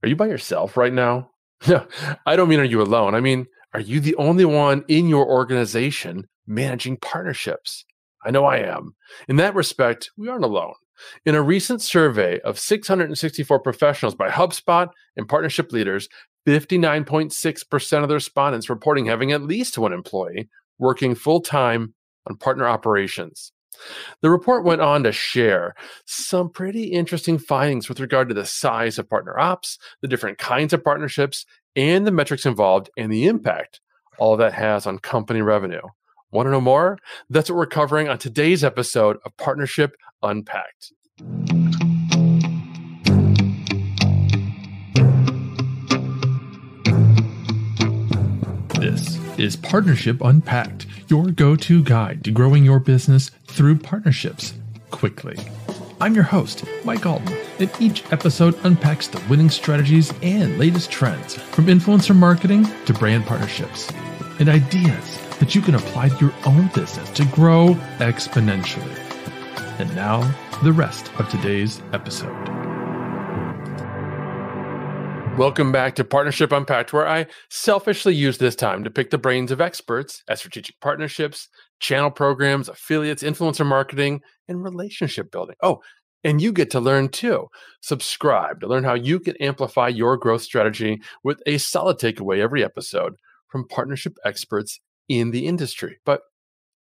Are you by yourself right now? No, I don't mean are you alone. I mean, are you the only one in your organization managing partnerships? I know I am. In that respect, we aren't alone. In a recent survey of 664 professionals by Hubspot and Partnership Leaders, 59.6% of the respondents reporting having at least one employee working full-time on partner operations. The report went on to share some pretty interesting findings with regard to the size of partner ops, the different kinds of partnerships, and the metrics involved and the impact all of that has on company revenue. Want to know more? That's what we're covering on today's episode of Partnership Unpacked. This is Partnership Unpacked, your go-to guide to growing your business through partnerships quickly. I'm your host, Mike Alton, and each episode unpacks the winning strategies and latest trends from influencer marketing to brand partnerships and ideas that you can apply to your own business to grow exponentially. And now, the rest of today's episode. Welcome back to Partnership Unpacked, where I selfishly use this time to pick the brains of experts at strategic partnerships, channel programs, affiliates, influencer marketing, and relationship building. Oh, and you get to learn too. Subscribe to learn how you can amplify your growth strategy with a solid takeaway every episode from partnership experts in the industry. But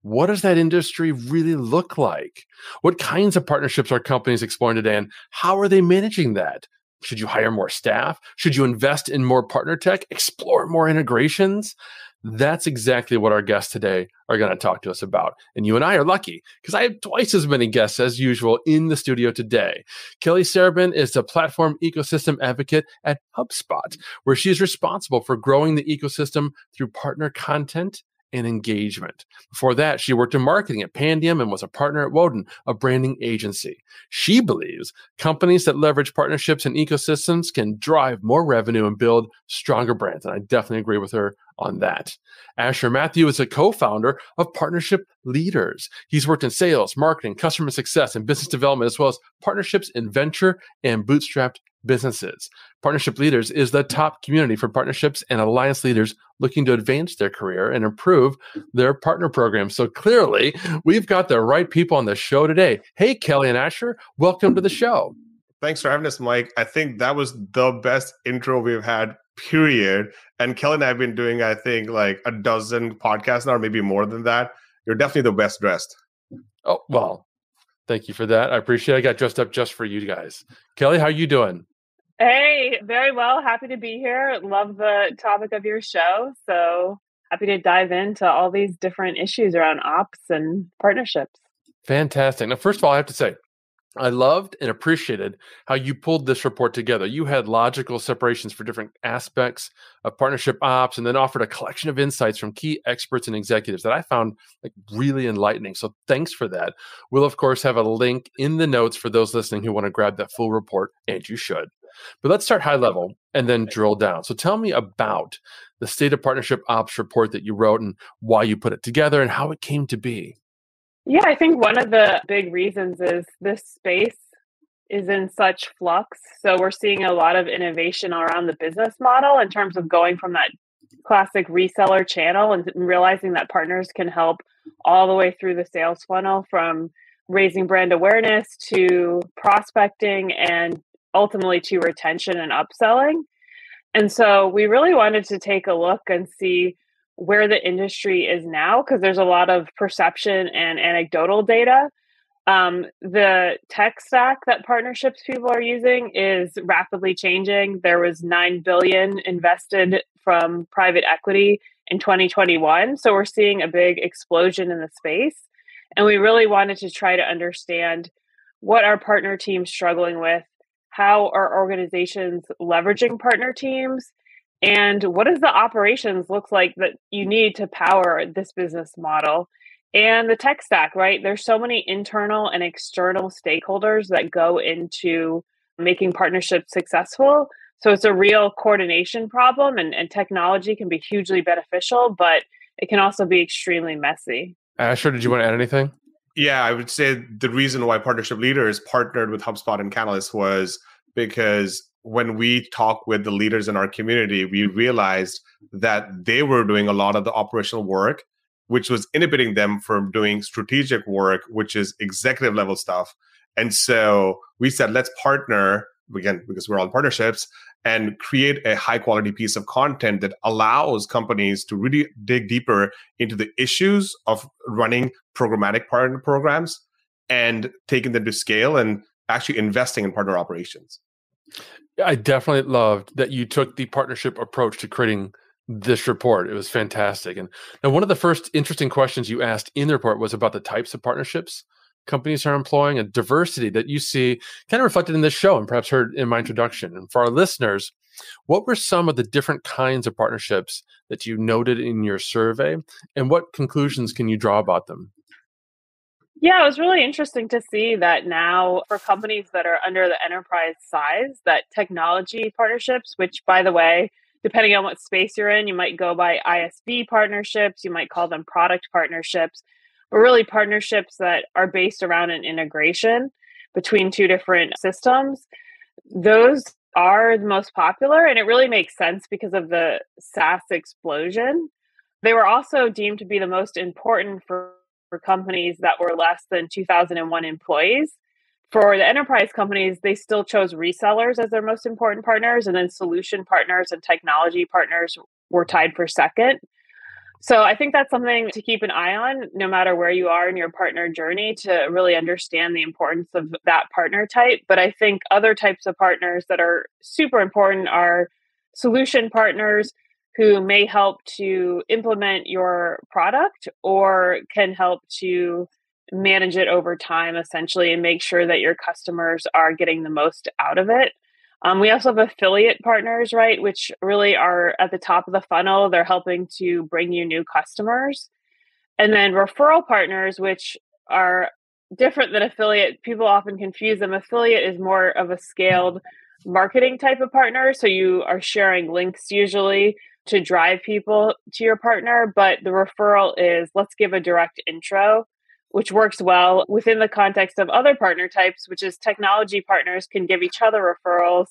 what does that industry really look like? What kinds of partnerships are companies exploring today, and how are they managing that? Should you hire more staff? Should you invest in more partner tech? Explore more integrations? That's exactly what our guests today are going to talk to us about. And you and I are lucky because I have twice as many guests as usual in the studio today. Kelly Sarabyn is the platform ecosystem advocate at HubSpot, where she is responsible for growing the ecosystem through partner content and engagement. Before that, she worked in marketing at Pandium and was a partner at Woden, a branding agency. She believes companies that leverage partnerships and ecosystems can drive more revenue and build stronger brands. And I definitely agree with her on that. Mathew is a co-founder of Partnership Leaders. He's worked in sales, marketing, customer success, and business development, as well as partnerships in venture and bootstrapped businesses. Partnership Leaders is the top community for partnerships and alliance leaders looking to advance their career and improve their partner programs. So clearly, we've got the right people on the show today. Hey, Kelly and Asher, welcome to the show. Thanks for having us, Mike. I think that was the best intro we've had, period. And Kelly and I have been doing, I think, like a dozen podcasts now, or maybe more than that. You're definitely the best dressed. Oh, well, thank you for that. I appreciate it. I got dressed up just for you guys. Kelly, how are you doing? Hey, very well. Happy to be here. Love the topic of your show. So happy to dive into all these different issues around ops and partnerships. Fantastic. Now, first of all, I have to say, I loved and appreciated how you pulled this report together. You had logical separations for different aspects of partnership ops and then offered a collection of insights from key experts and executives that I found really enlightening. So thanks for that. We'll, of course, have a link in the notes for those listening who want to grab that full report, and you should. But let's start high level and then drill down. So tell me about the State of Partnership Ops report that you wrote and why you put it together and how it came to be. Yeah, I think one of the big reasons is this space is in such flux. So we're seeing a lot of innovation around the business model in terms of going from that classic reseller channel and realizing that partners can help all the way through the sales funnel, from raising brand awareness to prospecting and ultimately to retention and upselling. And so we really wanted to take a look and see where the industry is now, because there's a lot of perception and anecdotal data. The tech stack that partnerships people are using is rapidly changing. There was $9 billion invested from private equity in 2021. So we're seeing a big explosion in the space. And we really wanted to try to understand what are partner teams struggling with, how are organizations leveraging partner teams, and what does the operations look like that you need to power this business model? And the tech stack, right? There's so many internal and external stakeholders that go into making partnerships successful. So it's a real coordination problem, and technology can be hugely beneficial, but it can also be extremely messy. Asher, did you want to add anything? Yeah, I would say the reason why Partnership Leaders partnered with HubSpot and Catalyst was because when we talk with the leaders in our community, we realized that they were doing a lot of the operational work, which was inhibiting them from doing strategic work, which is executive level stuff. And so we said, let's partner, again, because we're all in partnerships, and create a high quality piece of content that allows companies to really dig deeper into the issues of running programmatic partner programs and taking them to scale and actually investing in partner operations. I definitely loved that you took the partnership approach to creating this report. It was fantastic. And now, one of the first interesting questions you asked in the report was about the types of partnerships companies are employing, a diversity that you see kind of reflected in this show and perhaps heard in my introduction. And for our listeners, what were some of the different kinds of partnerships that you noted in your survey, and what conclusions can you draw about them? Yeah, it was really interesting to see that now for companies that are under the enterprise size, that technology partnerships, which by the way, depending on what space you're in, you might go by ISV partnerships, you might call them product partnerships, but really partnerships that are based around an integration between two different systems. Those are the most popular, and it really makes sense because of the SaaS explosion. They were also deemed to be the most important for companies that were less than 2001 employees. For the enterprise companies, they still chose resellers as their most important partners, and then solution partners and technology partners were tied for second. So I think that's something to keep an eye on, no matter where you are in your partner journey, to really understand the importance of that partner type. But I think other types of partners that are super important are solution partners who may help to implement your product or can help to manage it over time, essentially, and make sure that your customers are getting the most out of it. We also have affiliate partners, right, which really are at the top of the funnel. They're helping to bring you new customers. And then referral partners, which are different than affiliate. People often confuse them. Affiliate is more of a scaled marketing type of partner. So you are sharing links usually to drive people to your partner. But the referral is, let's give a direct intro, which works well within the context of other partner types, which is technology partners can give each other referrals.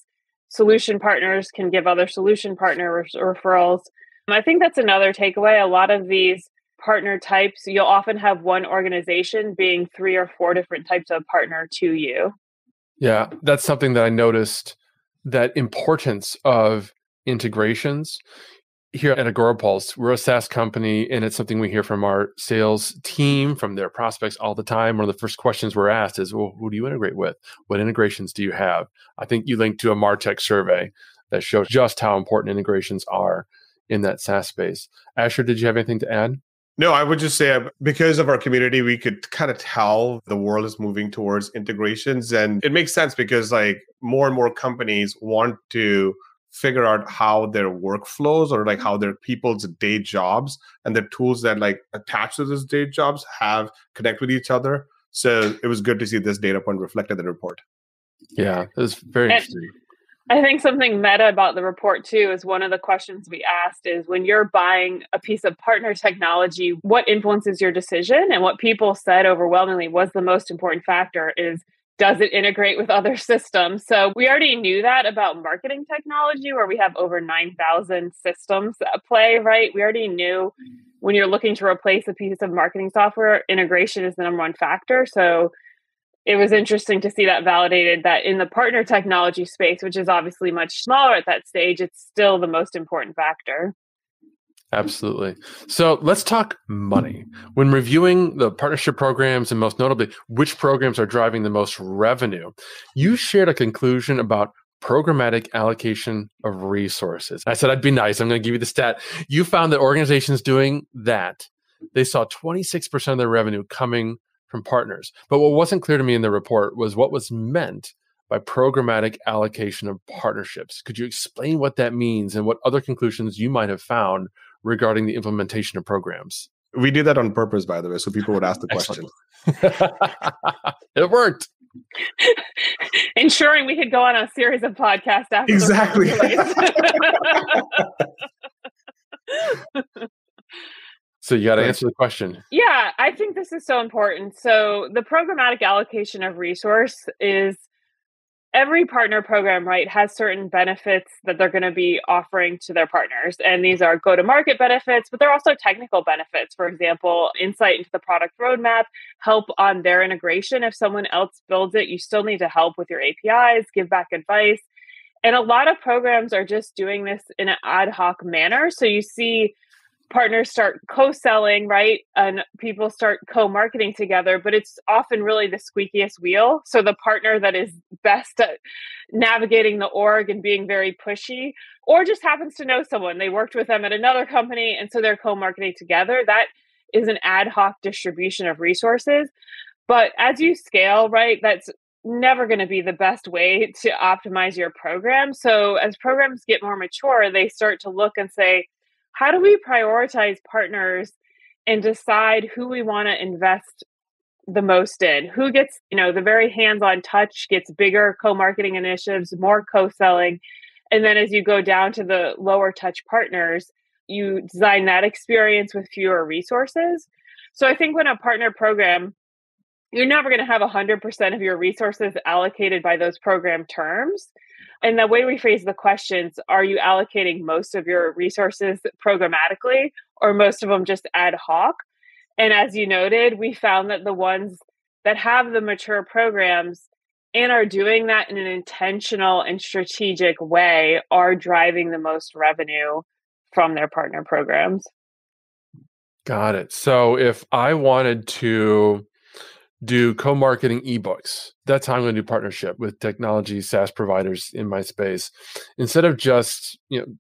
Solution partners can give other solution partner referrals. I think that's another takeaway. A lot of these partner types, you'll often have one organization being 3 or 4 different types of partner to you. Yeah, that's something that I noticed, that importance of integrations. Here at Agorapulse, we're a SaaS company, and it's something we hear from our sales team, from their prospects all the time. One of the first questions we're asked is, well, who do you integrate with? What integrations do you have? I think you linked to a MarTech survey that shows just how important integrations are in that SaaS space. Asher, did you have anything to add? No, I would just say because of our community, we could kind of tell the world is moving towards integrations. And it makes sense because like more and more companies want to figure out how their workflows or like how their people's day jobs and the tools that like attach to those day jobs have connect with each other. So it was good to see this data point reflected in the report. Yeah, it was very interesting. I think something meta about the report too is one of the questions we asked is, when you're buying a piece of partner technology, what influences your decision? And what people said overwhelmingly was the most important factor is, does it integrate with other systems? So we already knew that about marketing technology, where we have over 9,000 systems at play, right? We already knew when you're looking to replace a piece of marketing software, integration is the number one factor. So it was interesting to see that validated, that in the partner technology space, which is obviously much smaller at that stage, it's still the most important factor. Absolutely. So let's talk money. When reviewing the partnership programs, and most notably, which programs are driving the most revenue, you shared a conclusion about programmatic allocation of resources. I said, I'd be nice. I'm going to give you the stat. You found that organizations doing that, they saw 26% of their revenue coming from partners. But what wasn't clear to me in the report was what was meant by programmatic allocation of partnerships. Could you explain what that means and what other conclusions you might have found regarding the implementation of programs? We did that on purpose, by the way, so people would ask the question. It worked. Ensuring we could go on a series of podcasts after. Exactly. So you got to answer the question. Yeah, I think this is so important. So the programmatic allocation of resource is every partner program, right, has certain benefits that they're going to be offering to their partners. And these are go-to-market benefits, but they're also technical benefits. For example, insight into the product roadmap, help on their integration. If someone else builds it, you still need to help with your APIs, give back advice. And a lot of programs are just doing this in an ad hoc manner. So you see partners start co-selling, right? And people start co-marketing together, but it's often really the squeakiest wheel. So the partner that is best at navigating the org and being very pushy, or just happens to know someone, they worked with them at another company, and so they're co-marketing together. That is an ad hoc distribution of resources. But as you scale, right, that's never going to be the best way to optimize your program. So as programs get more mature, they start to look and say, how do we prioritize partners and decide who we want to invest the most in? Who gets, the very hands-on touch, gets bigger co-marketing initiatives, more co-selling. And then as you go down to the lower touch partners, you design that experience with fewer resources. So I think when a partner program, you're never going to have 100% of your resources allocated by those program terms. And the way we phrase the questions, are you allocating most of your resources programmatically or most of them just ad hoc? And as you noted, we found that the ones that have the mature programs and are doing that in an intentional and strategic way are driving the most revenue from their partner programs. Got it. So if I wanted to do co-marketing ebooks, that's how I'm going to do partnership with technology SaaS providers in my space. Instead of just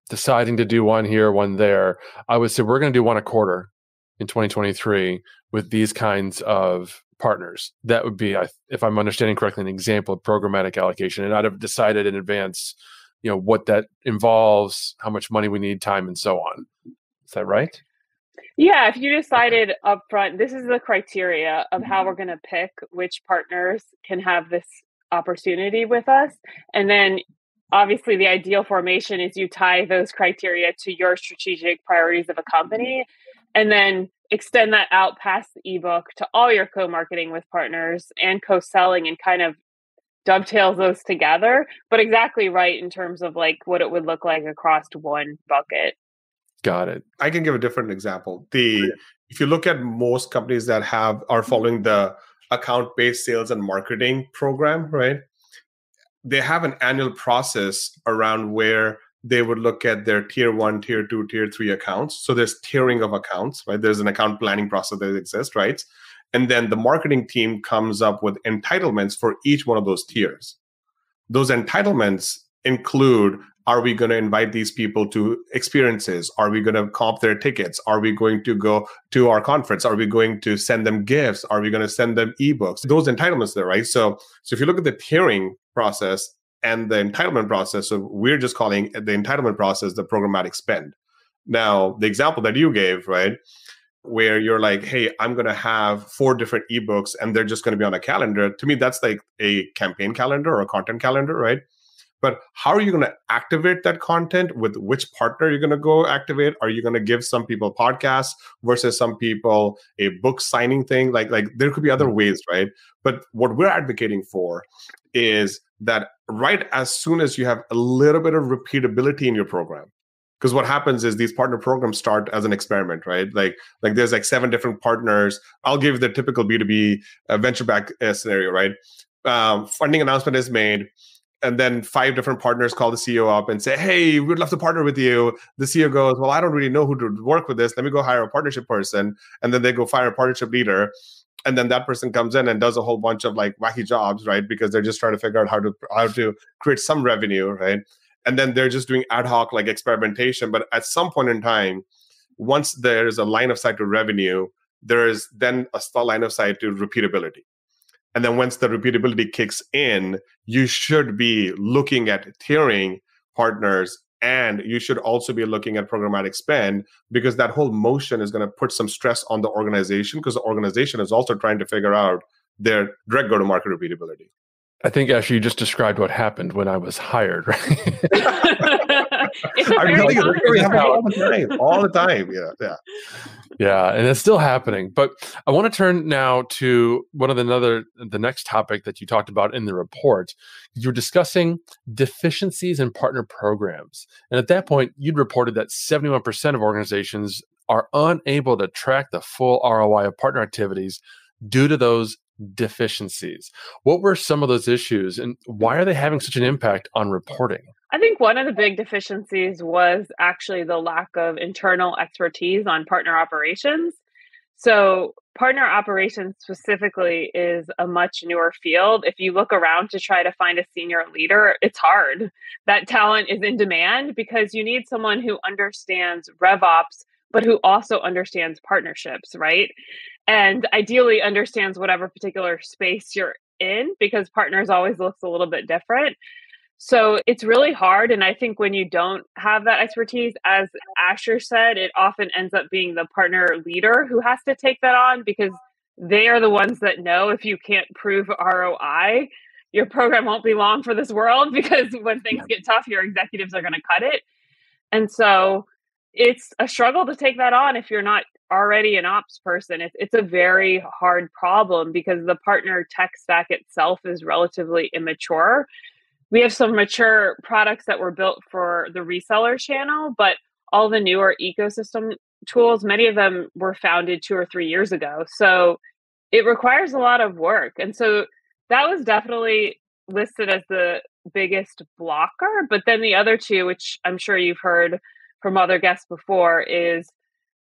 deciding to do one here, one there, I would say we're going to do one a quarter in 2023 with these kinds of partners. That would be, if I'm understanding correctly, an example of programmatic allocation. And I'd have decided in advance, what that involves, how much money we need, time, and so on. Is that right? Yeah, if you decided upfront, this is the criteria of how we're going to pick which partners can have this opportunity with us. And then obviously the ideal formation is you tie those criteria to your strategic priorities of a company, and then extend that out past the ebook to all your co-marketing with partners and co-selling, and kind of dovetails those together. But exactly right in terms of like what it would look like across one bucket. Got it. I can give a different example. If you look at most companies that are following the account-based sales and marketing program, right? They have an annual process around where they would look at their tier 1, tier 2, tier 3 accounts. So there's tiering of accounts, right? There's an account planning process that exists, right? And then the marketing team comes up with entitlements for each one of those tiers. Those entitlements include, are we going to invite these people to experiences? Are we going to comp their tickets? Are we going to go to our conference? Are we going to send them gifts? Are we going to send them ebooks? Those entitlements there, right? So if you look at the tiering process and the entitlement process, so we're just calling the entitlement process the programmatic spend. Now, the example that you gave, right, where you're like, hey, I'm going to have 4 different ebooks and they're just going to be on a calendar. To me, that's like a campaign calendar or a content calendar, right? But how are you going to activate that content? With which partner you're going to go activate? Are you going to give some people podcasts versus some people a book signing thing? Like there could be other ways, right? But what we're advocating for is that right as soon as you have a little bit of repeatability in your program, because what happens is these partner programs start as an experiment, right? Like there's like 7 different partners. I'll give the typical B2B venture-backed scenario, right? Funding announcement is made. And then 5 different partners call the CEO up and say, hey, we'd love to partner with you. The CEO goes, well, I don't really know who to work with this. Let me go hire a partnership person. And then they go fire a partnership leader. And then that person comes in and does a whole bunch of like wacky jobs, right? Because they're just trying to figure out how to create some revenue, right? And then they're just doing ad hoc like experimentation. But at some point in time, once there is a line of sight to revenue, there is then a line of sight to repeatability. And then once the repeatability kicks in, you should be looking at tiering partners, and you should also be looking at programmatic spend, because that whole motion is going to put some stress on the organization, because the organization is also trying to figure out their direct go-to-market repeatability. I think actually you just described what happened when I was hired, right? It's a very all the time. Yeah. Yeah, and it's still happening. But I want to turn now to the next topic that you talked about in the report. You were discussing deficiencies in partner programs. And at that point, you'd reported that 71% of organizations are unable to track the full ROI of partner activities due to those deficiencies. What were some of those issues, and why are they having such an impact on reporting? I think one of the big deficiencies was actually the lack of internal expertise on partner operations. So, partner operations specifically is a much newer field. If you look around to try to find a senior leader, it's hard. That talent is in demand because you need someone who understands RevOps, but who also understands partnerships, right? And ideally understands whatever particular space you're in, because partners always looks a little bit different. So it's really hard. And I think when you don't have that expertise, as Asher said, it often ends up being the partner leader who has to take that on, because they are the ones that know if you can't prove ROI, your program won't be long for this world, because when things get tough, your executives are going to cut it. And so it's a struggle to take that on if you're not already an ops person. It's a very hard problem because the partner tech stack itself is relatively immature. We have some mature products that were built for the reseller channel, but all the newer ecosystem tools, many of them were founded 2 or 3 years ago. So it requires a lot of work. And so that was definitely listed as the biggest blocker. But then the other two, which I'm sure you've heard from other guests before, is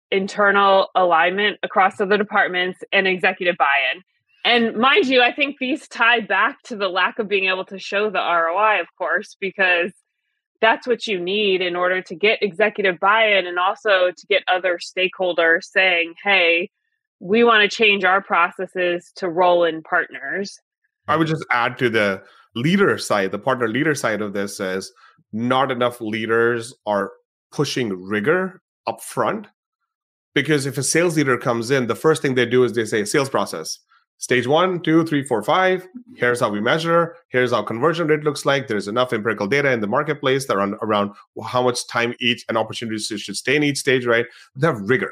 internal alignment across other departments and executive buy-in. And mind you, I think these tie back to the lack of being able to show the ROI, of course, because that's what you need in order to get executive buy-in and also to get other stakeholders saying, hey, we want to change our processes to roll in partners. I would just add to the leader side, the partner leader side of this is not enough leaders are pushing rigor up front. Because if a sales leader comes in, the first thing they do is they say sales process. Stage 1, 2, 3, 4, 5. Here's how we measure. Here's how conversion rate looks like. There's enough empirical data in the marketplace around how much time each and opportunities should stay in each stage, right? They have rigor.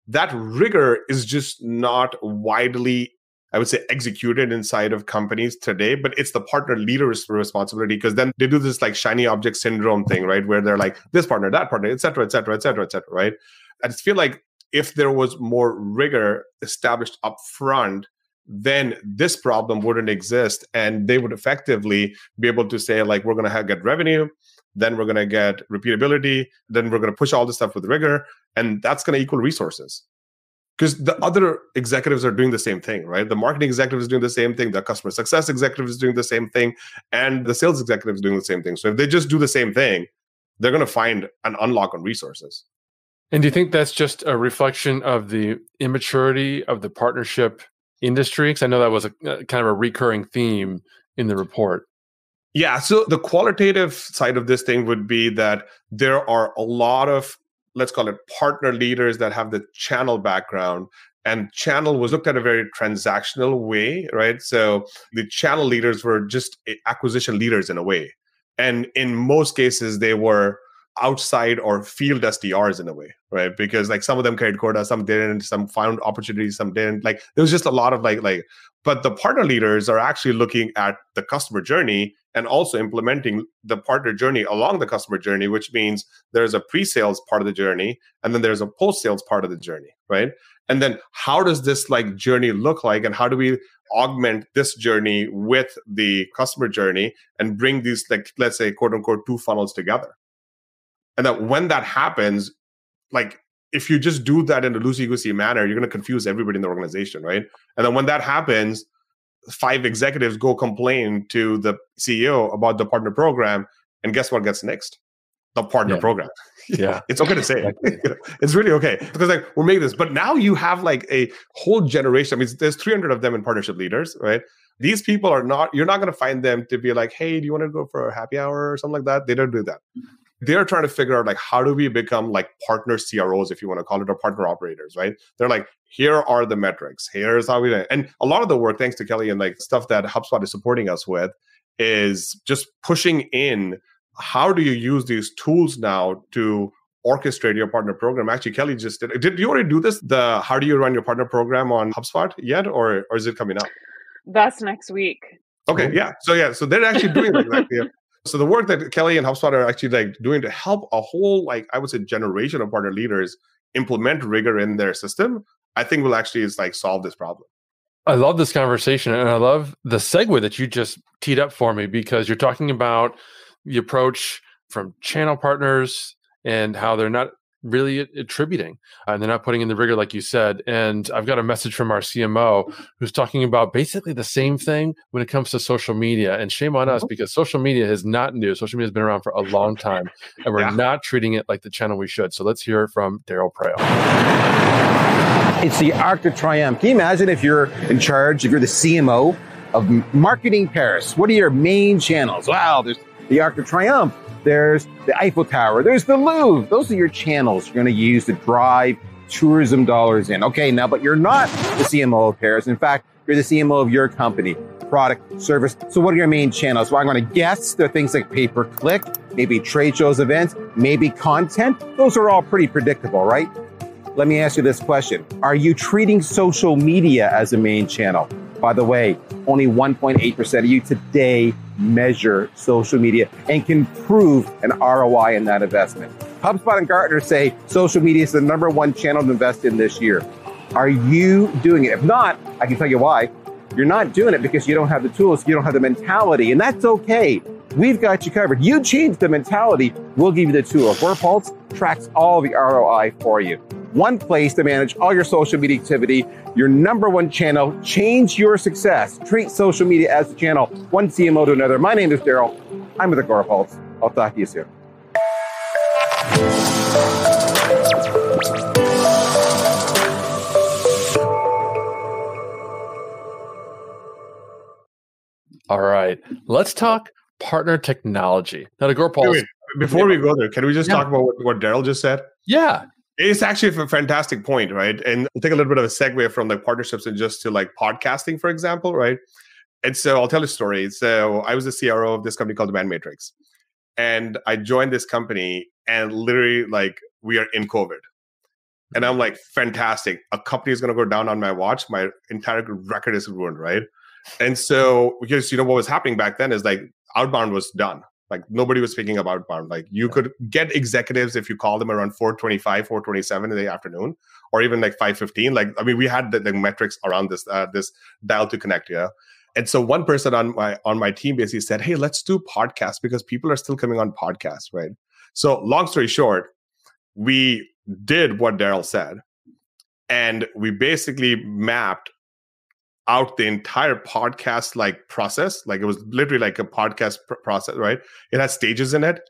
That rigor is just not widely, I would say, executed inside of companies today, but it's the partner leader's responsibility, because then they do this like shiny object syndrome thing, right? Where they're like this partner, that partner, et cetera, et cetera, et cetera, et cetera, right? I just feel like if there was more rigor established up front, then this problem wouldn't exist. And they would effectively be able to say, like, we're going to get revenue, then we're going to get repeatability, then we're going to push all this stuff with rigor, and that's going to equal resources. Because the other executives are doing the same thing, right? The marketing executive is doing the same thing, the customer success executive is doing the same thing, and the sales executive is doing the same thing. So if they just do the same thing, they're going to find an unlock on resources. And do you think that's just a reflection of the immaturity of the partnership industry? Because I know that was a kind of a recurring theme in the report. Yeah. So the qualitative side of this thing would be that there are a lot of, let's call it, partner leaders that have the channel background. And channel was looked at a very transactional way, right? So the channel leaders were just acquisition leaders in a way. And in most cases, they were outside or field SDRs in a way, right? Because like some of them carried quota, some didn't, some found opportunities, some didn't. Like there was just a lot of like, but the partner leaders are actually looking at the customer journey and also implementing the partner journey along the customer journey, which means there's a pre-sales part of the journey and then there's a post-sales part of the journey, right? And then how does this like journey look like, and how do we augment this journey with the customer journey and bring these, like, let's say, quote unquote, two funnels together? And that when that happens, like if you just do that in a loosey-goosey manner, you're going to confuse everybody in the organization, right? And then when that happens, 5 executives go complain to the CEO about the partner program, and guess what gets next? The partner program. Yeah. It's okay to say it. It's really okay. Because like we're making this, but now you have like a whole generation. I mean, there's 300 of them in partnership leaders, right? These people are not, you're not going to find them to be like, hey, do you want to go for a happy hour or something like that? They don't do that. They're trying to figure out like, how do we become like partner CROs, if you want to call it, or partner operators, right? They're like, here are the metrics. Here's how we do it. And a lot of the work, thanks to Kelly and like stuff that HubSpot is supporting us with, is just pushing in, how do you use these tools now to orchestrate your partner program. Actually, Kelly just did. Did you already do this? The how do you run your partner program on HubSpot yet, or is it coming up? That's next week. Okay, yeah. So they're actually doing that. Yeah. So the work that Kelly and HubSpot are actually like doing to help a whole, like I would say, generation of partner leaders implement rigor in their system, I think will actually is like solve this problem. I love this conversation, and I love the segue that you just teed up for me, because you're talking about the approach from channel partners and how they're not really attributing and they're not putting in the rigor like you said. And I've got a message from our CMO who's talking about basically the same thing when it comes to social media. And shame on us, because social media is not new. Social media has been around for a long time, and we're not treating it like the channel we should. So let's hear from Daryl Preo. It's the Arc de Triomphe. Can you imagine if you're in charge, if you're the CMO of marketing Paris? What are your main channels? Wow, there's the Arc de Triomphe. There's the Eiffel Tower. There's the Louvre. Those are your channels you're going to use to drive tourism dollars in. Okay, now, but you're not the CMO of Paris. In fact, you're the CMO of your company, product, service. So what are your main channels? Well, I'm going to guess they're things like pay-per-click, maybe trade shows, events, maybe content. Those are all pretty predictable, right? Let me ask you this question. Are you treating social media as a main channel? By the way, only 1.8% of you today measure social media and can prove an ROI in that investment. HubSpot and Gartner say social media is the #1 channel to invest in this year. Are you doing it? If not, I can tell you why. You're not doing it because you don't have the tools, you don't have the mentality, and that's okay. We've got you covered. You change the mentality, we'll give you the tools. WordPulse tracks all the ROI for you. One place to manage all your social media activity, your #1 channel. Change your success. Treat social media as a channel, one CMO to another. My name is Daryl. I'm with WordPulse. I'll talk to you soon. All right, let's talk partner technology. Now, to WordPulse. Before we go there, can we just talk about what Daryl just said? Yeah. It's actually a fantastic point, right? And we'll take a little bit of a segue from like partnerships and just to like podcasting, for example, right? And so I'll tell a story. So I was the CRO of this company called Demand Matrix. And I joined this company and literally like we are in COVID. And I'm like, fantastic. A company is going to go down on my watch. My entire record is ruined, right? And so because, what was happening back then is like outbound was done. Like nobody was speaking about outbound. Like you could get executives if you call them around 4:25, 4:27 in the afternoon, or even like 5:15. Like, I mean, we had the metrics around this dial to connect, And so one person on my team basically said, hey, let's do podcasts because people are still coming on podcasts, right? So long story short, we did what Daryl said. And we basically mapped out the entire podcast like process. Like it was literally like a podcast process, right? It has stages in it.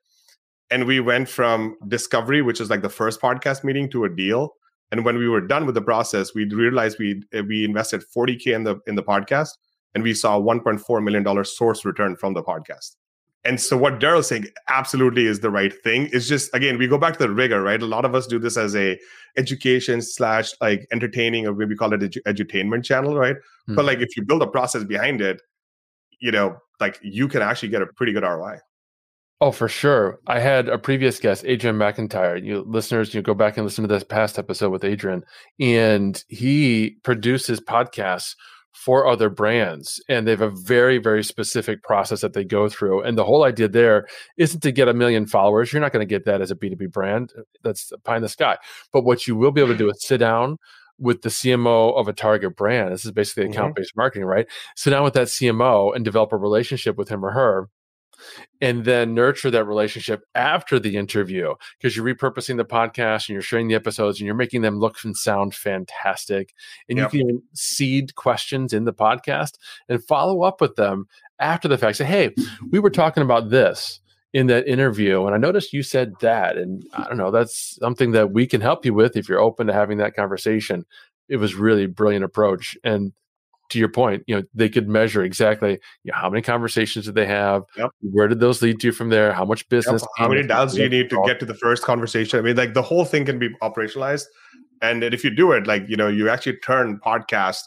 And we went from discovery, which is like the first podcast meeting, to a deal. And when we were done with the process, we realized we invested $40K in the podcast, and we saw $1.4 million source return from the podcast. And so what Daryl's saying absolutely is the right thing. It's just, again, we go back to the rigor, right? A lot of us do this as a education / like entertaining, or maybe call it edutainment channel, right? Mm-hmm. But like if you build a process behind it, like you can actually get a pretty good ROI. Oh, for sure. I had a previous guest, Adrian McIntyre. You listeners, go back and listen to this past episode with Adrian, and he produces podcasts for other brands, and they have a very, very specific process that they go through. And the whole idea there isn't to get 1 million followers. You're not going to get that as a B2B brand. That's pie in the sky. But what you will be able to do is sit down with the CMO of a target brand. This is basically account-based marketing, right? Sit down with that CMO and develop a relationship with him or her, and then nurture that relationship after the interview, because you're repurposing the podcast and you're sharing the episodes and you're making them look and sound fantastic. And you can seed questions in the podcast and follow up with them after the fact. Say, hey, we were talking about this in that interview, and I noticed you said that. And I don't know, that's something that we can help you with if you're open to having that conversation. It was really a brilliant approach. And to your point, they could measure exactly how many conversations did they have, where did those lead to from there, how much business, how many dials do you need to get to the first conversation. I mean, like the whole thing can be operationalized, and if you do it, like you actually turn podcast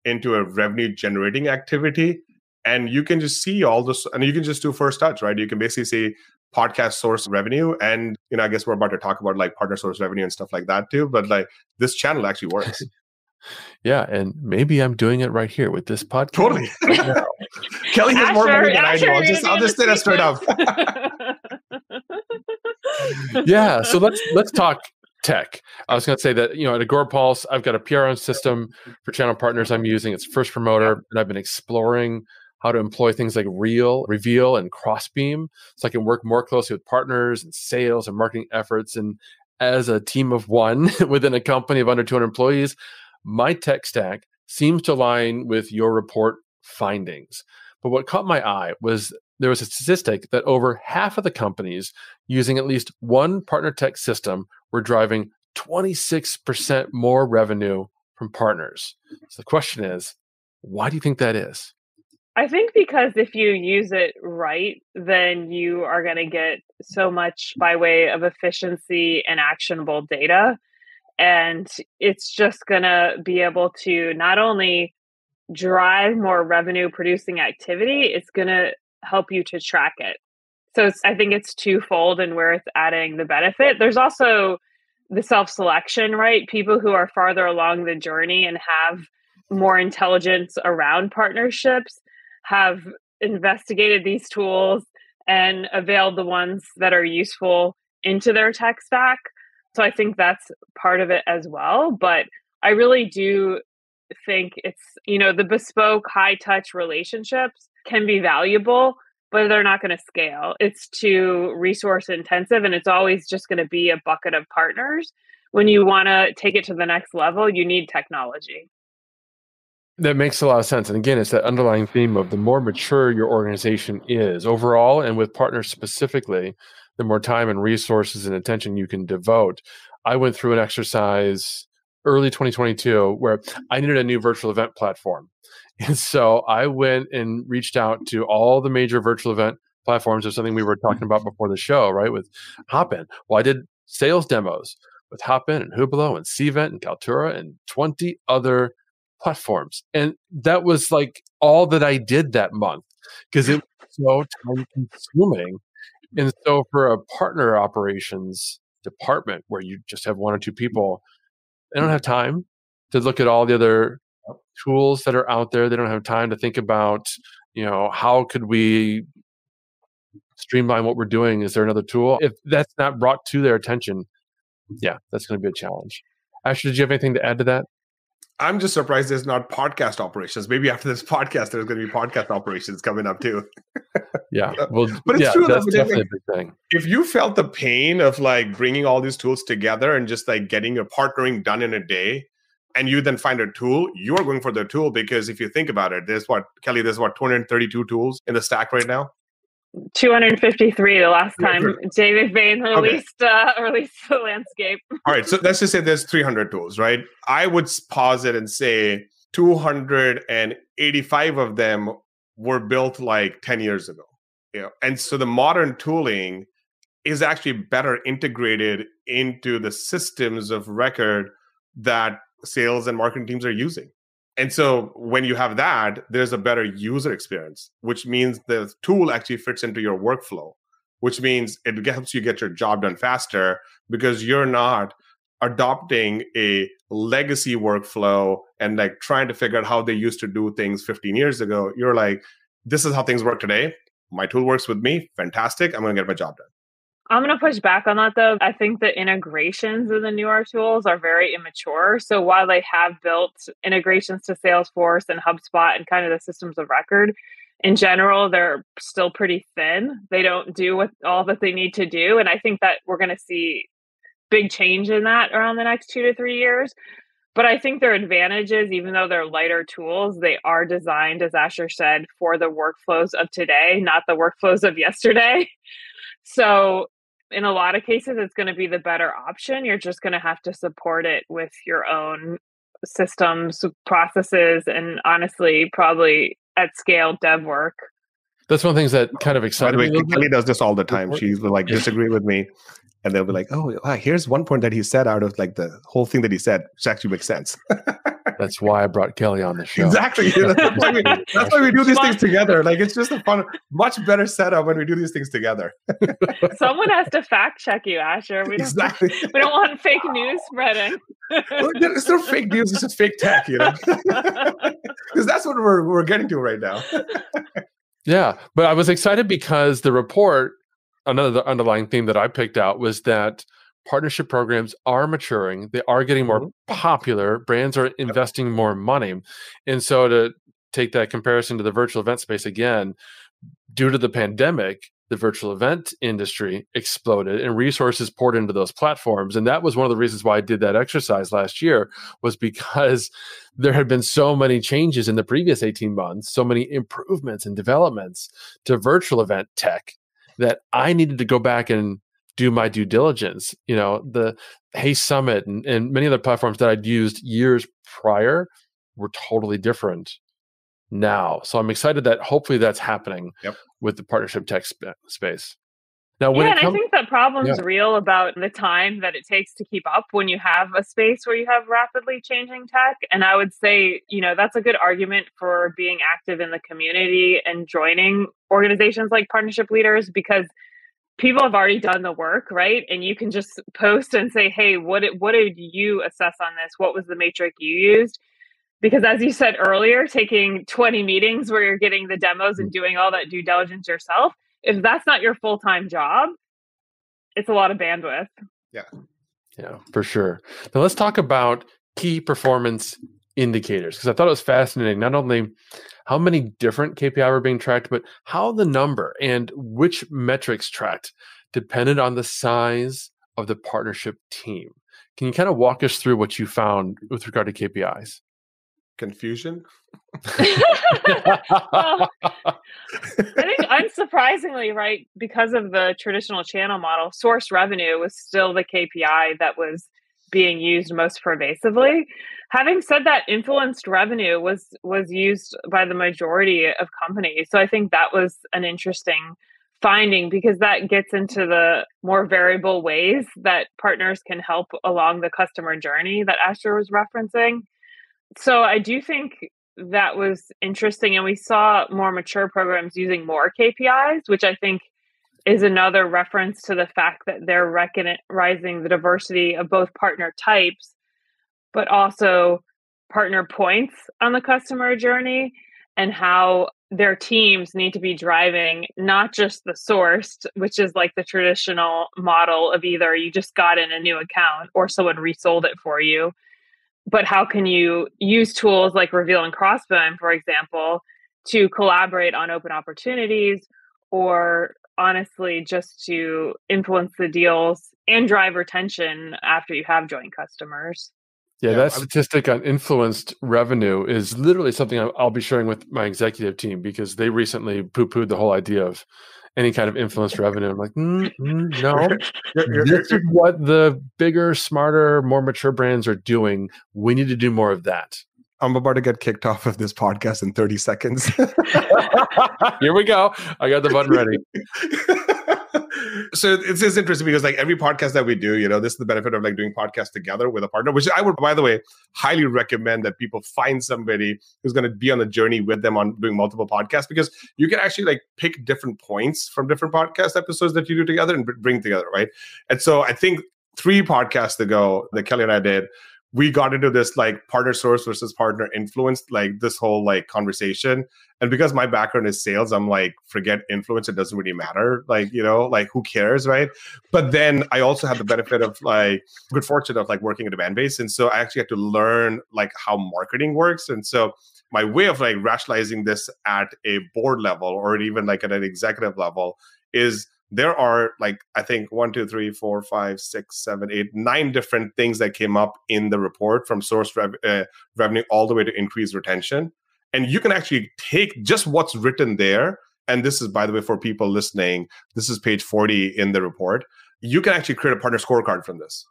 into a revenue generating activity, and you can just see all this, and you can just do first touch, right? You can basically say, podcast source revenue. And, I guess we're about to talk about like partner source revenue and stuff like that too. But like this channel actually works. Yeah. And maybe I'm doing it right here with this podcast. Totally. Kelly has more money than I do. I'll just say that straight up. Yeah. So let's talk tech. I was going to say that, at Agora Pulse, I've got a PRM system for channel partners I'm using. It's First Promoter, and I've been exploring how to employ things like Reveal, and Crossbeam, so I can work more closely with partners and sales and marketing efforts. And as a team of one within a company of under 200 employees, my tech stack seems to align with your report findings. But what caught my eye was there was a statistic that over half of the companies using at least one partner tech system were driving 26% more revenue from partners. So the question is, why do you think that is? I think because if you use it right, then you are going to get so much by way of efficiency and actionable data. And it's just going to be able to not only drive more revenue producing activity, it's going to help you to track it. So I think it's twofold in where it's adding the benefit. There's also the self-selection, right? People who are farther along the journey and have more intelligence around partnerships have investigated these tools and availed the ones that are useful into their tech stack. So I think that's part of it as well. But I really do think it's, the bespoke high touch relationships can be valuable, but they're not going to scale. It's too resource intensive, and it's always just going to be a bucket of partners. When you want to take it to the next level, you need technology. That makes a lot of sense. And again, it's that underlying theme of the more mature your organization is overall, and with partners specifically, the more time and resources and attention you can devote. I went through an exercise early 2022 where I needed a new virtual event platform. And so I went and reached out to all the major virtual event platforms. There's something we were talking about before the show, right? With Hopin. Well, I did sales demos with Hopin and Hublot and Cvent and Kaltura and 20 other platforms. And that was like all that I did that month because it was so time consuming. And so for a partner operations department where you just have one or two people, they don't have time to look at all the other tools that are out there. They don't have time to think about, how could we streamline what we're doing? Is there another tool? If that's not brought to their attention, yeah, that's going to be a challenge. Ashley, did you have anything to add to that? I'm just surprised there's not podcast operations. Maybe after this podcast, there's going to be podcast operations coming up too. Yeah, well, but it's true. That's definitely a big thing. If you felt the pain of like bringing all these tools together and just like getting your partnering done in a day, and you then find a tool, you are going for the tool because if you think about it, there's 232 tools in the stack right now. 253 the last time David Bain released the landscape. All right, so let's just say there's 300 tools, right? I would pause it and say 285 of them were built like 10 years ago. And so the modern tooling is actually better integrated into the systems of record that sales and marketing teams are using. And so when you have that, there's a better user experience, which means the tool actually fits into your workflow, which means it helps you get your job done faster because you're not adopting a legacy workflow and like trying to figure out how they used to do things 15 years ago. You're like, this is how things work today. My tool works with me. Fantastic. I'm going to get my job done. I'm going to push back on that, though. I think the integrations of the newer tools are very immature. So while they have built integrations to Salesforce and HubSpot and kind of the systems of record, in general, they're still pretty thin. They don't do all that they need to do. And I think that we're going to see big change in that around the next 2 to 3 years. But I think their advantages, even though they're lighter tools, they are designed, as Asher said, for the workflows of today, not the workflows of yesterday. So in a lot of cases, it's going to be the better option. You're just going to have to support it with your own systems, processes, and honestly, probably at scale dev work. That's one of the things that kind of excited me. Kelly does this all the time. She's like, disagree with me. And they'll be like, oh, wow, here's one point that he said out of like the whole thing that he said, which actually makes sense. That's why I brought Kelly on the show. Exactly. That's why we do these things together. Like, it's just a fun, much better setup when we do these things together. Someone has to fact check you, Asher. We don't want fake news spreading. Well, it's not fake news, it's just fake tech, because that's what we're getting to right now. Yeah, but I was excited because the report, another underlying theme that I picked out was that partnership programs are maturing. They are getting more popular. Brands are investing more money. And so to take that comparison to the virtual event space again, due to the pandemic, the virtual event industry exploded and resources poured into those platforms. And that was one of the reasons why I did that exercise last year, was because there had been so many changes in the previous 18 months, so many improvements and developments to virtual event tech, that I needed to go back and do my due diligence. The Hey Summit and many other platforms that I'd used years prior were totally different now. So I'm excited that hopefully that's happening with the partnership tech space. Now, I think the problem's real about the time that it takes to keep up when you have a space where you have rapidly changing tech. And I would say, that's a good argument for being active in the community and joining organizations like Partnership Leaders, because people have already done the work, right? And you can just post and say, hey, what did you assess on this? What was the metric you used? Because as you said earlier, taking 20 meetings where you're getting the demos and doing all that due diligence yourself, if that's not your full-time job, it's a lot of bandwidth. Yeah, for sure. Now let's talk about key performance indicators, because I thought it was fascinating, not only how many different KPI were being tracked, but how the number and which metrics tracked depended on the size of the partnership team. Can you kind of walk us through what you found with regard to KPIs? Confusion? Well, I think unsurprisingly, right, because of the traditional channel model, source revenue was still the KPI that was being used most pervasively. Having said that, influenced revenue was used by the majority of companies. So I think that was an interesting finding, because that gets into the more variable ways that partners can help along the customer journey that Asher was referencing. So I do think that was interesting. And we saw more mature programs using more KPIs, which I think is another reference to the fact that they're recognizing the diversity of both partner types, but also partner points on the customer journey, and how their teams need to be driving not just the sourced, which is like the traditional model of either you just got in a new account or someone resold it for you, but how can you use tools like Reveal and Crossbone, for example, to collaborate on open opportunities, or honestly just to influence the deals and drive retention after you have joint customers. Yeah, that statistic on influenced revenue is literally something I'll be sharing with my executive team, because they recently poo-pooed the whole idea of any kind of influenced revenue. I'm like, no, this is what the bigger, smarter, more mature brands are doing. We need to do more of that. I'm about to get kicked off of this podcast in 30 seconds. Here we go. I got the button ready. So it's interesting because like every podcast that we do, this is the benefit of like doing podcasts together with a partner, which I would, by the way, highly recommend that people find somebody who's going to be on the journey with them on doing multiple podcasts, because you can actually like pick different points from different podcast episodes that you do together and bring together, right? And so I think 3 podcasts ago that Kelly and I did, we got into this like partner source versus partner influence, like this whole like conversation. And because my background is sales, I'm like, forget influence. It doesn't really matter. Like, like who cares, right? But then I also had the benefit of like good fortune of like working a demand base. And so I actually had to learn like how marketing works. And so my way of like rationalizing this at a board level or even like at an executive level is there are like, I think 1, 2, 3, 4, 5, 6, 7, 8, 9 different things that came up in the report, from source revenue all the way to increased retention. And you can actually take just what's written there. And this is, by the way, for people listening, this is page 40 in the report. You can actually create a partner scorecard from this.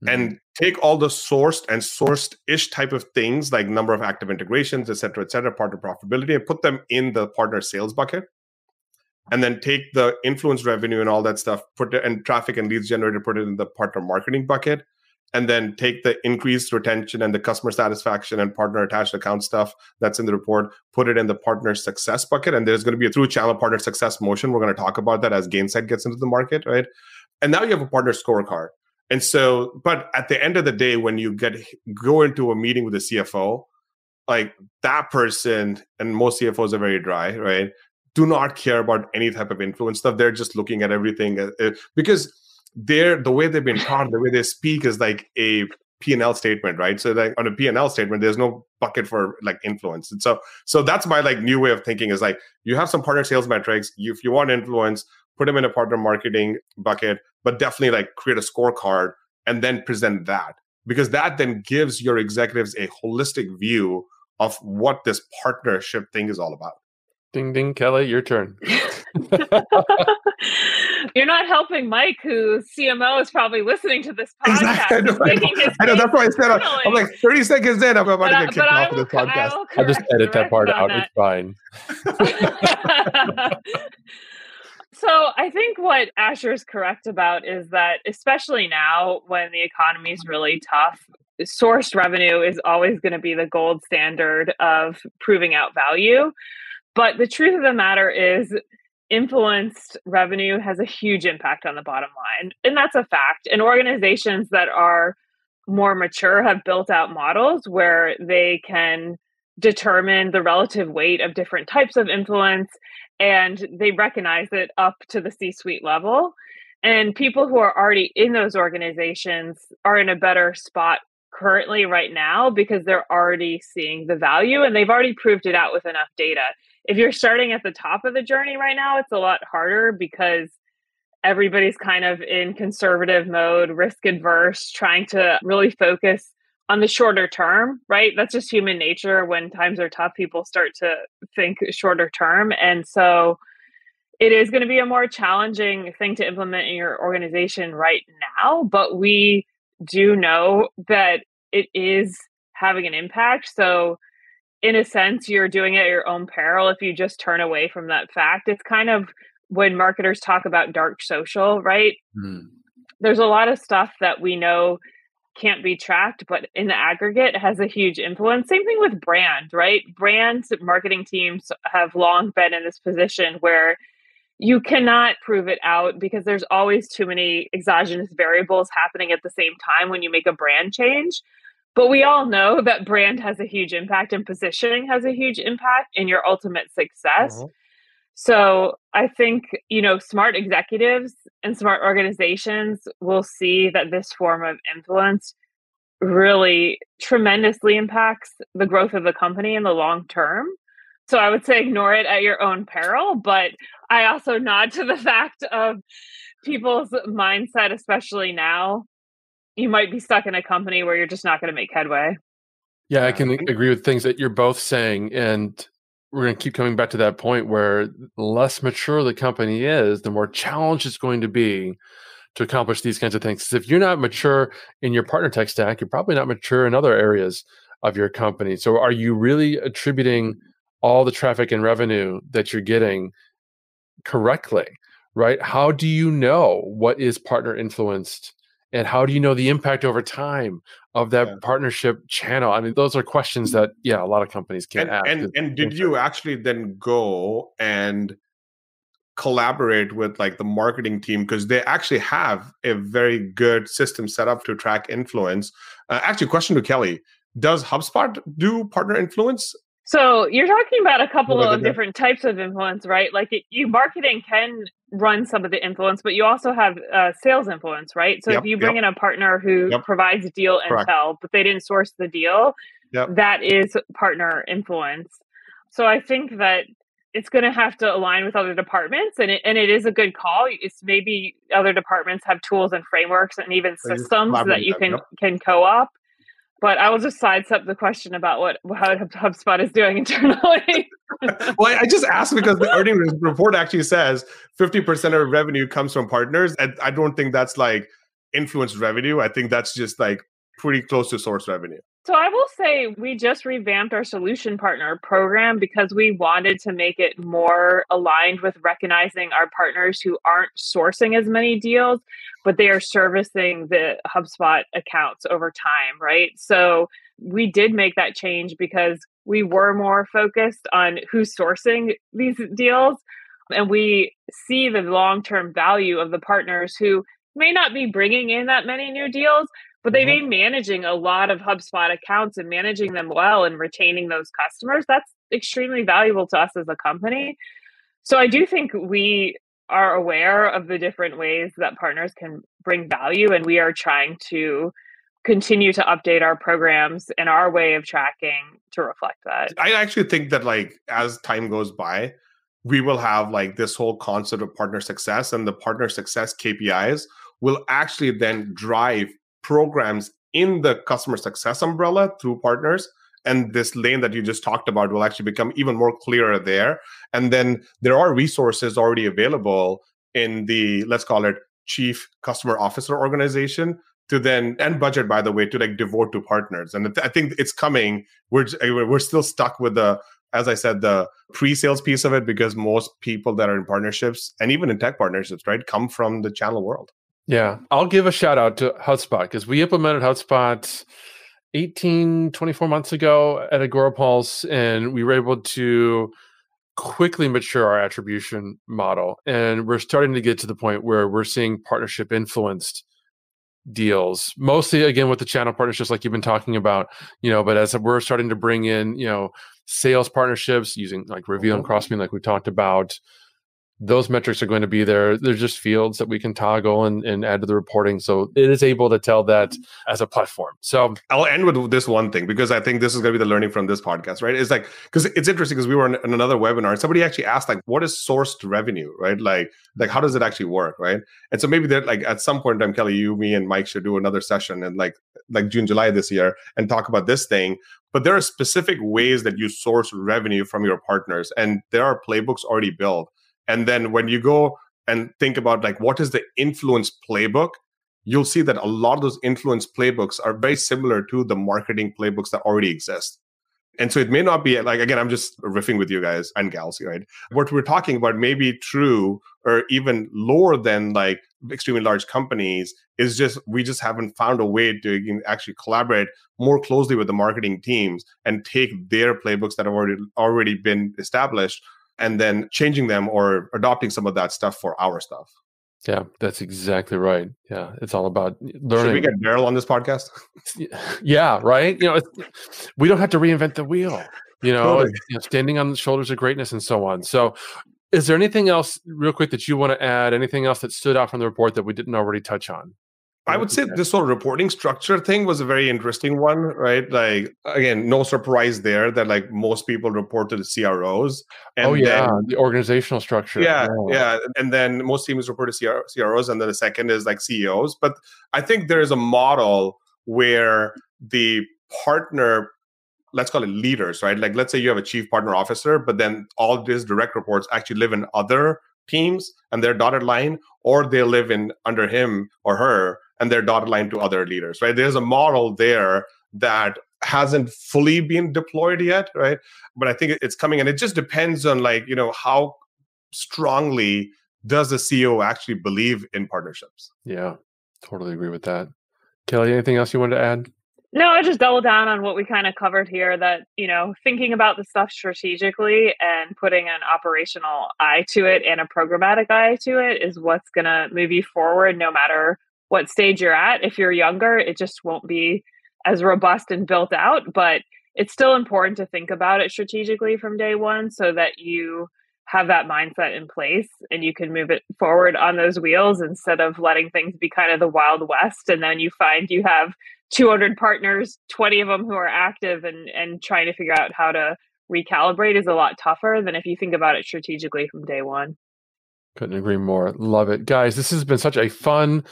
And take all the sourced and sourced-ish type of things, like number of active integrations, et cetera, partner profitability, and put them in the partner sales bucket. And then take the influence revenue and all that stuff, put it in traffic and leads generated, put it in the partner marketing bucket. and then take the increased retention and the customer satisfaction and partner attached account stuff that's in the report, put it in the partner success bucket. And there's going to be a through channel partner success motion. We're going to talk about that as Gainsight gets into the market, right? And now you have a partner scorecard. And so, but at the end of the day, when you go into a meeting with the CFO, like that person, and most CFOs are very dry, right? Do not care about any type of influence stuff. They're just looking at everything because the way they've been taught, the way they speak is like a P&L statement, right? So like on a P&L statement, there's no bucket for like influence. And so that's my like new way of thinking is like, you have some partner sales metrics. If you want influence, put them in a partner marketing bucket, but definitely like create a scorecard and then present that, because that then gives your executives a holistic view of what this partnership thing is all about. Ding, ding, Kelly, your turn. You're not helping Mike, whose CMO is probably listeing to this podcast. Exactly. I know. That's why I said I'm like 30 seconds in. I'm about to get kicked off of this podcast. I'll just edit that part out. It's fine. So I think what Asher is correct about is that, especially now when the economy is really tough, sourced revenue is always going to be the gold standard of proving out value. But the truth of the matter is, influenced revenue has a huge impact on the bottom line. And that's a fact. And organizations that are more mature have built out models where they can determine the relative weight of different types of influence, and they recognize it up to the C-suite level. And people who are already in those organizations are in a better spot currently right now because they're already seeing the value and they've already proved it out with enough data. If you're starting at the top of the journey right now, it's a lot harder because everybody's kind of in conservative mode, risk adverse, trying to really focus on the shorter term, right? That's just human nature. When times are tough, people start to think shorter term. And so it is going to be a more challenging thing to implement in your organization right now, but we do know that it is having an impact. So in a sense, you're doing it at your own peril if you just turn away from that fact. It's kind of when marketers talk about dark social, right? There's a lot of stuff that we know can't be tracked, but in the aggregate has a huge influence. Same thing with brand, right? Brand marketing teams have long been in this position where you cannot prove it out because there's always too many exogenous variables happening at the same time when you make a brand change. But we all know that brand has a huge impact and positioning has a huge impact in your ultimate success. So I think, smart executives and smart organizations will see that this form of influence really tremendously impacts the growth of the company in the long term. So I would say ignore it at your own peril, but I also nod to the fact of people's mindset, especially now. You might be stuck in a company where you're just not going to make headway. Yeah, I can agree with things that you're both saying. And we're going to keep coming back to that point where the less mature the company is, the more challenge it's going to be to accomplish these kinds of things. Because if you're not mature in your partner tech stack, you're probably not mature in other areas of your company. So are you really attributing all the traffic and revenue that you're getting correctly, right? How do you know what is partner influenced? And how do you know the impact over time of that partnership channel? I mean, those are questions that, a lot of companies can't ask. And did you actually then go and collaborate with like the marketing team? Because they actually have a very good system set up to track influence. Actually, question to Kelly. Does HubSpot do partner influence? So you're talking about a couple of different types of influence, right? Like marketing can run some of the influence, but you also have sales influence, right? So if you bring in a partner who provides deal intel, but they didn't source the deal, that is partner influence. So I think that it's going to have to align with other departments, and it is a good call. It's maybe other departments have tools and frameworks and even systems that you can co-op. But I will just sidestep the question about how HubSpot is doing internally. Well, I just asked because the earnings report actually says 50% of revenue comes from partners. And I don't think that's like influenced revenue. I think that's just like pretty close to source revenue. So I will say we just revamped our solution partner program because we wanted to make it more aligned with recognizing our partners who aren't sourcing as many deals, but they are servicing the HubSpot accounts over time, right? So we did make that change because we were more focused on who's sourcing these deals. And we see the long-term value of the partners who may not be bringing in that many new deals, but they've been managing a lot of HubSpot accounts and managing them well and retaining those customers. That's extremely valuable to us as a company. So I do think we are aware of the different ways that partners can bring value, and we are trying to continue to update our programs and our way of tracking to reflect that. I actually think that as time goes by, we will have this whole concept of partner success, and the partner success KPIs will actually then drive programs in the customer success umbrella through partners. And this lane that you just talked about will actually become even more clearer there. And then there are resources already available in the, let's call it, chief customer officer organization to then, and budget, by the way, to devote to partners. And I think it's coming. We're still stuck with as I said, the pre-sales piece of it, because most people that are in partnerships and even in tech partnerships, right, come from the channel world. Yeah. I'll give a shout out to HubSpot because we implemented HubSpot 24 months ago at Agorapulse, and we were able to quickly mature our attribution model. And we're starting to get to the point where we're seeing partnership influenced deals, mostly again with the channel partnerships like you've been talking about, but as we're starting to bring in, sales partnerships using Reveal and Crossbeam, like we talked about, those metrics are going to be there. They're just fields that we can toggle and add to the reporting. So it is able to tell that as a platform. So I'll end with this one thing, because I think this is going to be the learning from this podcast, right? It's because it's interesting, because we were in another webinar and somebody actually asked, what is sourced revenue, right? Like how does it actually work, right? And so maybe that at some point in time, Kelly, you, me, and Mike should do another session in like June, July this year and talk about this thing. But there are specific ways that you source revenue from your partners, and there are playbooks already built. And then when you go and think about what is the influence playbook, you'll see that a lot of those influence playbooks are very similar to the marketing playbooks that already exist. And so it may not be again, I'm just riffing with you guys and gals, right? What we're talking about may be true or even lower than extremely large companies. Is just, we just haven't found a way to actually collaborate more closely with the marketing teams and take their playbooks that have already been established and then changing them or adopting some of that stuff for our stuff. Yeah, that's exactly right. Yeah, it's all about learning. Should we get Daryl on this podcast? Yeah, right. We don't have to reinvent the wheel. Totally. Standing on the shoulders of greatness and so on. So, is there anything else, real quick, that you want to add? Anything else that stood out from the report that we didn't already touch on? I would say this whole reporting structure thing was a very interesting one, right? Again, no surprise there that most people report to the CROs. And the organizational structure. Yeah. And then most teams report to CROs, and then the second is CEOs. But I think there is a model where the partner, let's call it leaders, right? Let's say you have a chief partner officer, but then all these direct reports actually live in other teams and their dotted line, or they live in under him or her and their dotted line to other leaders, right? There's a model there that hasn't fully been deployed yet, right? But I think it's coming, and it just depends on how strongly does the CEO actually believe in partnerships. Yeah, totally agree with that. Kelly, anything else you wanted to add? No, I just double down on what we kind of covered here, that, thinking about the stuff strategically and putting an operational eye to it and a programmatic eye to it is what's going to move you forward no matter what stage you're at. If you're younger, it just won't be as robust and built out, but it's still important to think about it strategically from day one so that you have that mindset in place and you can move it forward on those wheels instead of letting things be kind of the Wild West. And then you find you have 200 partners, 20 of them who are active, and trying to figure out how to recalibrate is a lot tougher than if you think about it strategically from day one. Couldn't agree more. Love it. Guys, this has been such a fun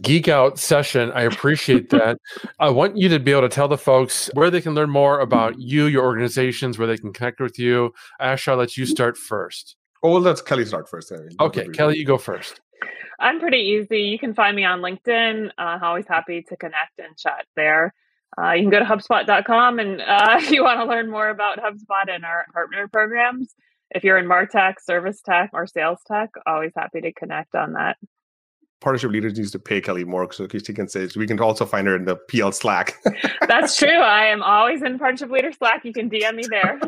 geek out session. I appreciate that. I want you to be able to tell the folks where they can learn more about you, your organizations, where they can connect with you. Ash, I'll let you start first. Oh, well, let's Kelly start first. Okay, Kelly, you go first. I'm pretty easy. You can find me on LinkedIn. I'm always happy to connect and chat there. You can go to hubspot.com and if you want to learn more about HubSpot and our partner programs. If you're in MarTech, Service Tech, or Sales Tech, always happy to connect on that. Partnership Leaders needs to pay Kelly more so she can say, we can also find her in the PL Slack. That's true. I am always in Partnership Leader Slack. You can DM me there.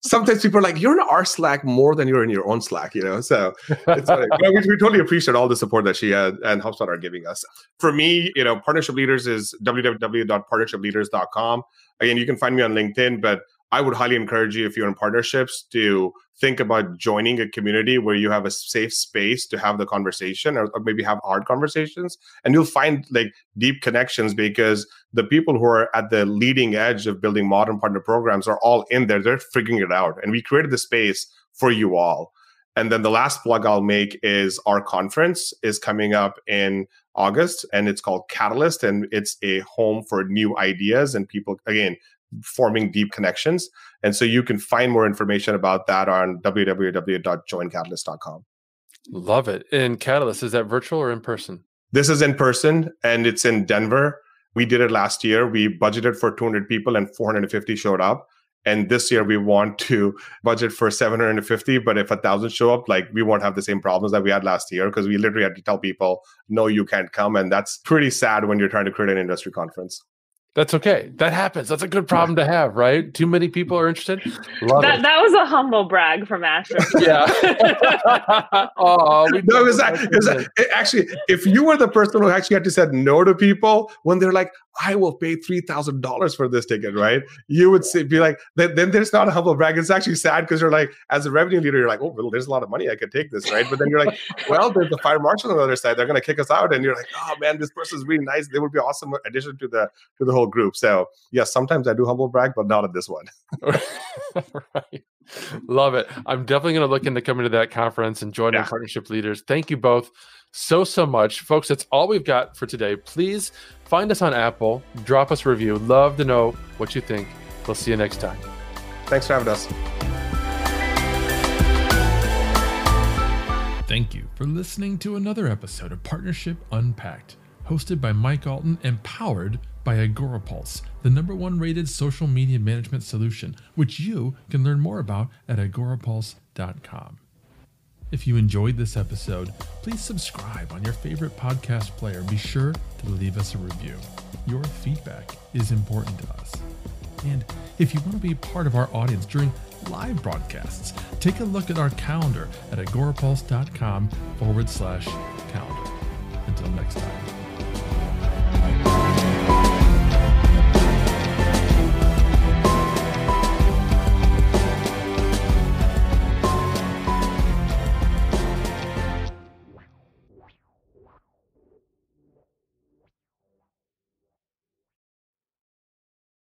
Sometimes people are like, you're in our Slack more than you're in your own Slack, So it's funny. We totally appreciate all the support that she and HubSpot are giving us. For me, Partnership Leaders is www.partnershipleaders.com. Again, you can find me on LinkedIn, but I would highly encourage you, if you're in partnerships, to think about joining a community where you have a safe space to have the conversation or maybe have hard conversations. And you'll find like deep connections because the people who are at the leading edge of building modern partner programs are all in there. They're figuring it out. And we created the space for you all. And then the last plug I'll make is our conference is coming up in August, and it's called Catalyst. And it's a home for new ideas and people, again, forming deep connections. And so you can find more information about that on www.joincatalyst.com. Love it. And Catalyst, is that virtual or in person? This is in person, and it's in Denver. We did it last year. We budgeted for 200 people and 450 showed up. And this year we want to budget for 750, but if 1,000 show up, like we won't have the same problems that we had last year because we literally had to tell people, no, you can't come. And that's pretty sad when you're trying to create an industry conference. That's okay. That happens. That's a good problem to have, right? Too many people are interested. Love it. That was a humble brag from Asher. Yeah. Actually, if you were the person who actually had to say no to people when they're like, I will pay $3,000 for this ticket, right? You would be like, then there's not a humble brag. It's actually sad because you're like, as a revenue leader, you're like, oh, well, there's a lot of money. I could take this, right? But then you're like, well, there's the fire marshal on the other side. They're going to kick us out. And you're like, oh man, this person's really nice. They would be awesome addition to the whole group. So yes, sometimes I do humble brag, but not at this one. Right. Love it. I'm definitely going to look into coming to that conference and joining Partnership Leaders. Thank you both so much. Folks, that's all we've got for today. Please find us on Apple, drop us a review. Love to know what you think. We'll see you next time. Thanks for having us. Thank you for listening to another episode of Partnership Unpacked, hosted by Mike Alton and powered by Agorapulse, the #1 rated social media management solution, which you can learn more about at agorapulse.com. If you enjoyed this episode, please subscribe on your favorite podcast player. Be sure to leave us a review. Your feedback is important to us. And if you want to be part of our audience during live broadcasts, take a look at our calendar at agorapulse.com/calendar. Until next time.